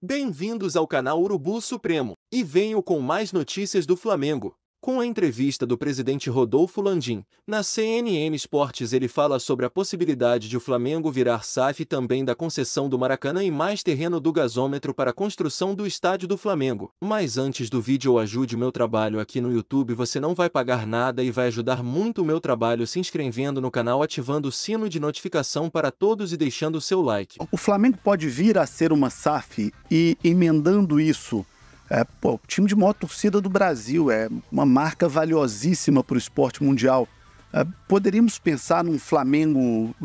Bem-vindos ao canal Urubu Supremo, e venho com mais notícias do Flamengo. Com a entrevista do presidente Rodolfo Landim, na CNN Esportes ele fala sobre a possibilidade de o Flamengo virar SAF também da concessão do Maracanã e mais terreno do gasômetro para a construção do estádio do Flamengo. Mas antes do vídeo ajude o meu trabalho aqui no YouTube, você não vai pagar nada e vai ajudar muito o meu trabalho se inscrevendo no canal, ativando o sino de notificação para todos e deixando o seu like. O Flamengo pode vir a ser uma SAF e, emendando isso, o time de maior torcida do Brasil, é uma marca valiosíssima para o esporte mundial. Poderíamos pensar num Flamengo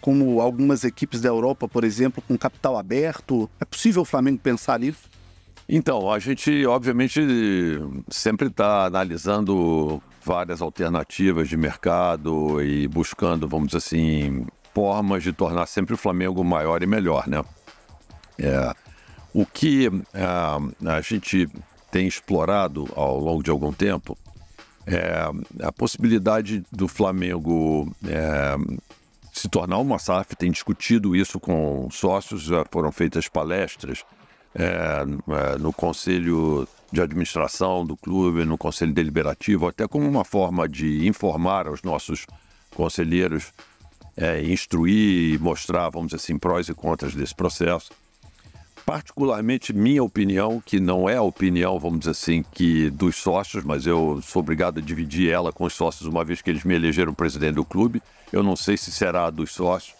como algumas equipes da Europa, por exemplo, com capital aberto? É possível o Flamengo pensar nisso? Então, a gente, obviamente, sempre está analisando várias alternativas de mercado e buscando, vamos dizer assim, formas de tornar sempre o Flamengo maior e melhor, né? O que a gente tem explorado ao longo de algum tempo é a possibilidade do Flamengo se tornar uma SAF. Tem discutido isso com sócios, já foram feitas palestras no Conselho de Administração do clube, no Conselho Deliberativo, até como uma forma de informar aos nossos conselheiros, instruir e mostrar, vamos dizer assim, prós e contras desse processo. Particularmente, minha opinião, que não é a opinião, vamos dizer assim, que dos sócios, mas eu sou obrigado a dividir ela com os sócios, uma vez que eles me elegeram presidente do clube. Eu não sei se será a dos sócios.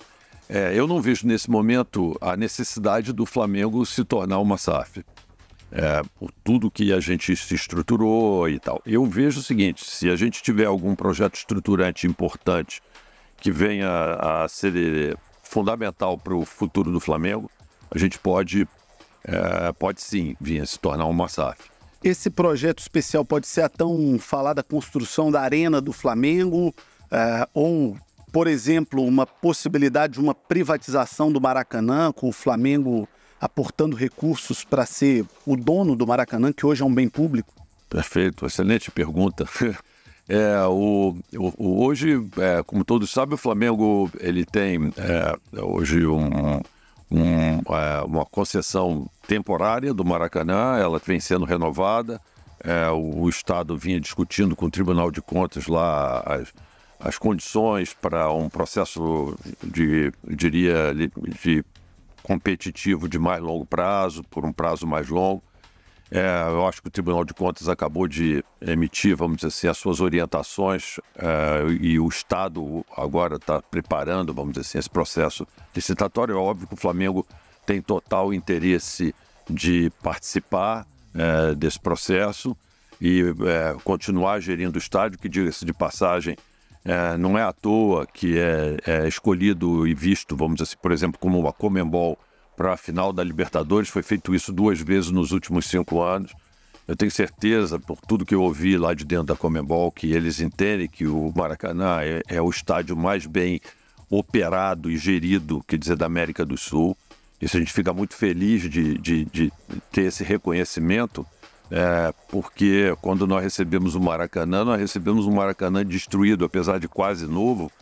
Eu não vejo nesse momento a necessidade do Flamengo se tornar uma SAF. Por tudo que a gente se estruturou e tal. Eu vejo o seguinte: se a gente tiver algum projeto estruturante importante que venha a ser fundamental para o futuro do Flamengo, a gente pode sim vir a se tornar uma SAF. Esse projeto especial pode ser a tão falada construção da Arena do Flamengo, ou, por exemplo, uma possibilidade de uma privatização do Maracanã, com o Flamengo aportando recursos para ser o dono do Maracanã, que hoje é um bem público? Perfeito, excelente pergunta. Hoje, como todos sabem, o Flamengo ele tem hoje uma concessão temporária do Maracanã. Ela vem sendo renovada. O Estado vinha discutindo com o Tribunal de Contas lá as condições para um processo de competitivo de mais longo prazo, por um prazo mais longo. Eu acho que o Tribunal de Contas acabou de emitir, vamos dizer assim, as suas orientações, e o Estado agora está preparando, vamos dizer assim, esse processo licitatório. É óbvio que o Flamengo tem total interesse de participar desse processo e continuar gerindo o estádio, que, diga-se de passagem, não é à toa que é escolhido e visto, vamos dizer assim, por exemplo, como uma Conmebol para a final da Libertadores. Foi feito isso 2 vezes nos últimos 5 anos. Eu tenho certeza, por tudo que eu ouvi lá de dentro da Conmebol, que eles entendem que o Maracanã é o estádio mais bem operado e gerido, quer dizer, da América do Sul. Isso a gente fica muito feliz de ter esse reconhecimento, porque quando nós recebemos o Maracanã, nós recebemos um Maracanã destruído, apesar de quase novo.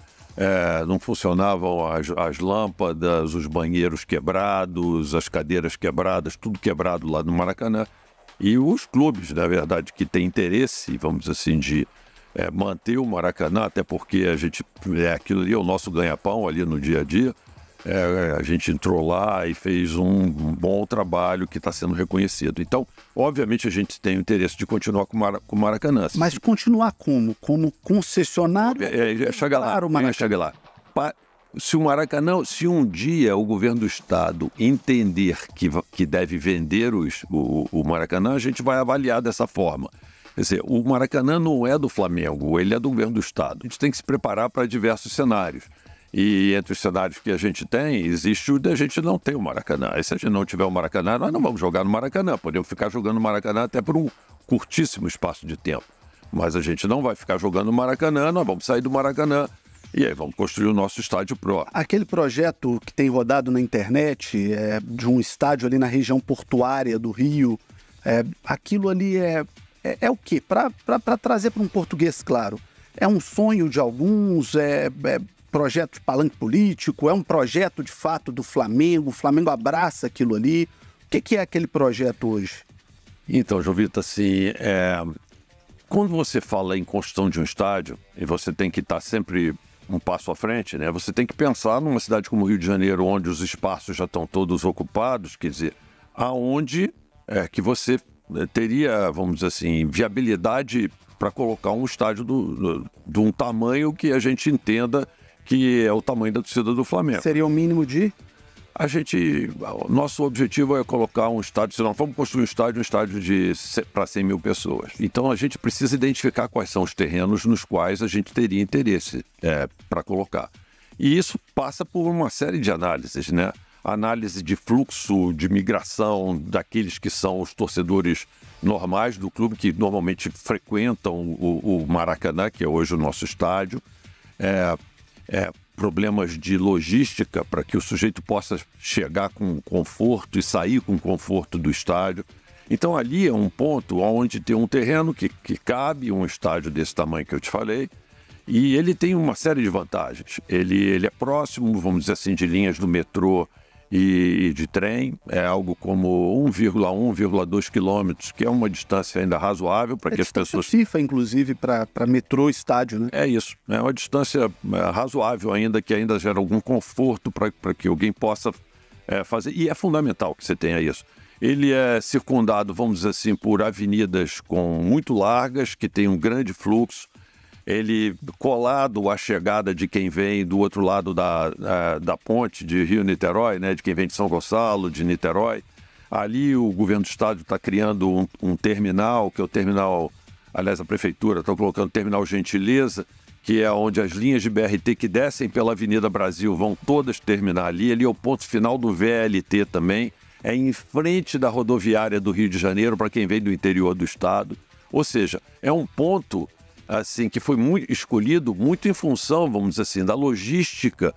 Não funcionavam as lâmpadas, os banheiros quebrados, as cadeiras quebradas, tudo quebrado lá no Maracanã. E os clubes, na verdade, que têm interesse, vamos dizer assim, de manter o Maracanã, até porque aquilo ali é o nosso ganha-pão ali no dia a dia. A gente entrou lá e fez um bom trabalho que está sendo reconhecido. Então, obviamente, a gente tem o interesse de continuar com o Maracanã. Mas continuar como? Como concessionário? Chega lá. Se um dia o governo do estado entender que deve vender o Maracanã, a gente vai avaliar dessa forma. Quer dizer, o Maracanã não é do Flamengo, ele é do governo do estado. A gente tem que se preparar para diversos cenários. E entre os cenários que a gente tem, existe o da gente não ter o Maracanã. E se a gente não tiver o Maracanã, nós não vamos jogar no Maracanã. Podemos ficar jogando no Maracanã até por um curtíssimo espaço de tempo. Mas a gente não vai ficar jogando no Maracanã, nós vamos sair do Maracanã e aí vamos construir o nosso estádio próprio. Aquele projeto que tem rodado na internet, de um estádio ali na região portuária do Rio, aquilo ali é o quê? Para trazer para um português claro, é um sonho de alguns, projeto de palanque político, é um projeto de fato do Flamengo, o Flamengo abraça aquilo ali. O que é aquele projeto hoje? Então, João Vitor, assim, quando você fala em construção de um estádio, e você tem que estar sempre um passo à frente, né? Você tem que pensar numa cidade como o Rio de Janeiro, onde os espaços já estão todos ocupados, quer dizer, aonde que você teria, vamos dizer assim, viabilidade para colocar um estádio de um tamanho que a gente entenda que é o tamanho da torcida do Flamengo. Seria o mínimo de? Nosso objetivo é colocar um estádio, se nós vamos construir um estádio para 100 mil pessoas. Então a gente precisa identificar quais são os terrenos nos quais a gente teria interesse para colocar. E isso passa por uma série de análises, né? Análise de fluxo, de migração daqueles que são os torcedores normais do clube, que normalmente frequentam o Maracanã, que é hoje o nosso estádio. Problemas de logística para que o sujeito possa chegar com conforto e sair com conforto do estádio. Então ali é um ponto onde tem um terreno que cabe um estádio desse tamanho que eu te falei, e ele tem uma série de vantagens. Ele é próximo, vamos dizer assim, de linhas do metrô e de trem, é algo como 1,2 quilômetros, que é uma distância ainda razoável para que as pessoas... FIFA, inclusive, para metrô estádio, né? É isso, é uma distância razoável ainda, que ainda gera algum conforto para que alguém possa fazer, e é fundamental que você tenha isso. Ele é circundado, vamos dizer assim, por avenidas muito largas, que tem um grande fluxo. Ele colado à chegada de quem vem do outro lado da ponte de Rio-Niterói, né, de quem vem de São Gonçalo, de Niterói. Ali o governo do estado está criando um terminal, que é o terminal, aliás, a prefeitura está colocando o terminal Gentileza, que é onde as linhas de BRT que descem pela Avenida Brasil vão todas terminar ali. Ali é o ponto final do VLT também. É em frente da rodoviária do Rio de Janeiro, para quem vem do interior do estado. Ou seja, é um ponto assim, que foi escolhido muito em função, vamos dizer assim, da logística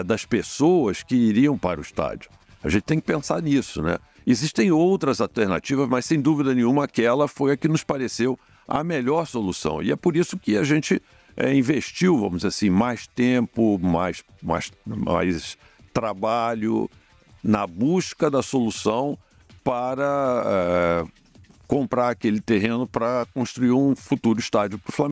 das pessoas que iriam para o estádio. A gente tem que pensar nisso, né? Existem outras alternativas, mas sem dúvida nenhuma aquela foi a que nos pareceu a melhor solução. E é por isso que a gente investiu, vamos dizer assim, mais tempo, mais trabalho na busca da solução para comprar aquele terreno para construir um futuro estádio para o Flamengo.